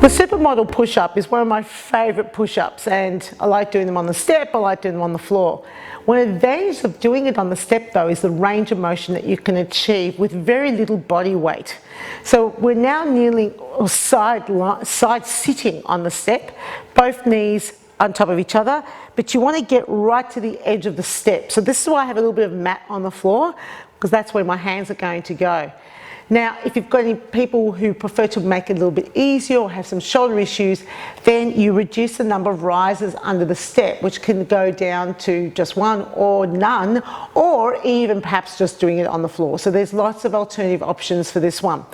The supermodel push-up is one of my favourite push-ups, and I like doing them on the step, I like doing them on the floor. One advantage of doing it on the step though is the range of motion that you can achieve with very little body weight. So we're now kneeling or side sitting on the step, both knees on top of each other, but you want to get right to the edge of the step. So this is why I have a little bit of mat on the floor, because that's where my hands are going to go. Now, if you've got any people who prefer to make it a little bit easier or have some shoulder issues, then you reduce the number of rises under the step, which can go down to just one or none, or even perhaps just doing it on the floor. So there's lots of alternative options for this one.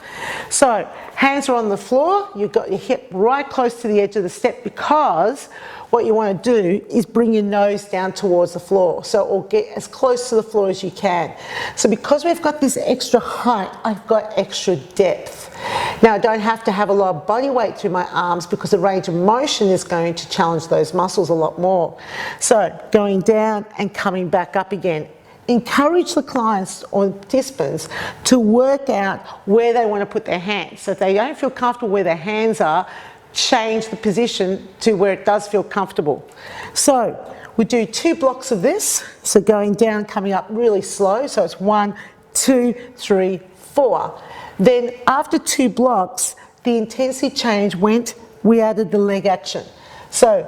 So hands are on the floor, you've got your hip right close to the edge of the step, because what you want to do is bring your nose down towards the floor, so or get as close to the floor as you can. So because we've got this extra height, I've got extra depth. Now I don't have to have a lot of body weight through my arms because the range of motion is going to challenge those muscles a lot more. So going down and coming back up again. Encourage the clients or participants to work out where they want to put their hands. So if they don't feel comfortable where their hands are, change the position to where it does feel comfortable. So we do 2 blocks of this, so going down, coming up really slow, so it's 1, 2, 3, 4. Then after 2 blocks, the intensity change we added the leg action. So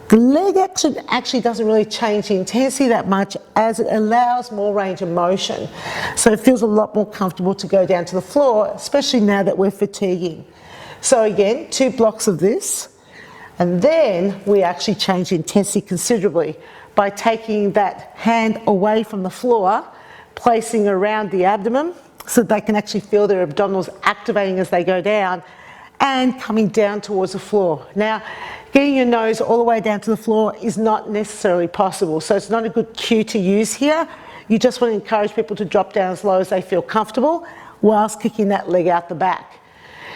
the leg action actually doesn't really change the intensity that much, as it allows more range of motion. So it feels a lot more comfortable to go down to the floor, especially now that we're fatiguing. So again, 2 blocks of this, and then we actually change the intensity considerably by taking that hand away from the floor, placing around the abdomen so they can actually feel their abdominals activating as they go down, and coming down towards the floor. Now, getting your nose all the way down to the floor is not necessarily possible, so it's not a good cue to use here. You just want to encourage people to drop down as low as they feel comfortable whilst kicking that leg out the back.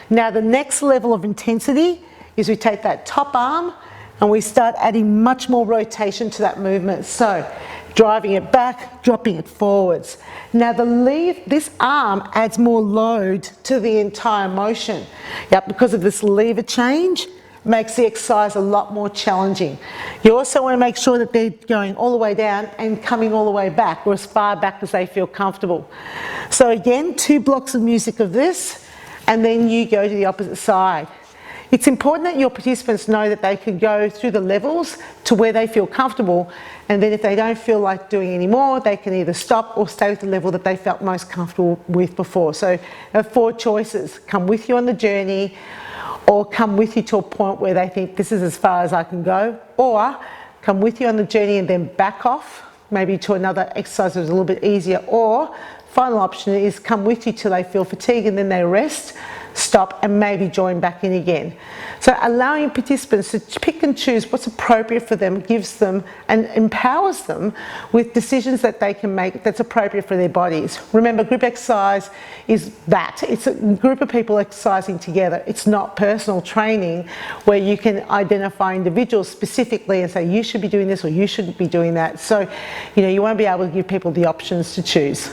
Now the next level of intensity is we take that top arm and we start adding much more rotation to that movement. So driving it back, dropping it forwards. Now this arm adds more load to the entire motion. Yep, because of this lever change, makes the exercise a lot more challenging. You also want to make sure that they're going all the way down and coming all the way back, or as far back as they feel comfortable. So again, 2 blocks of music of this, and then you go to the opposite side. It's important that your participants know that they can go through the levels to where they feel comfortable, and then if they don't feel like doing any more, they can either stop or stay with the level that they felt most comfortable with before. So you have 4 choices: come with you on the journey, or come with you to a point where they think this is as far as I can go, or come with you on the journey and then back off, maybe to another exercise that's a little bit easier, or final option is come with you till they feel fatigue and then they rest, stop, and maybe join back in again. So allowing participants to pick and choose what's appropriate for them gives them and empowers them with decisions that they can make that's appropriate for their bodies. Remember, group exercise is that. It's a group of people exercising together. It's not personal training where you can identify individuals specifically and say you should be doing this or you shouldn't be doing that. So, you want to be able to give people the options to choose.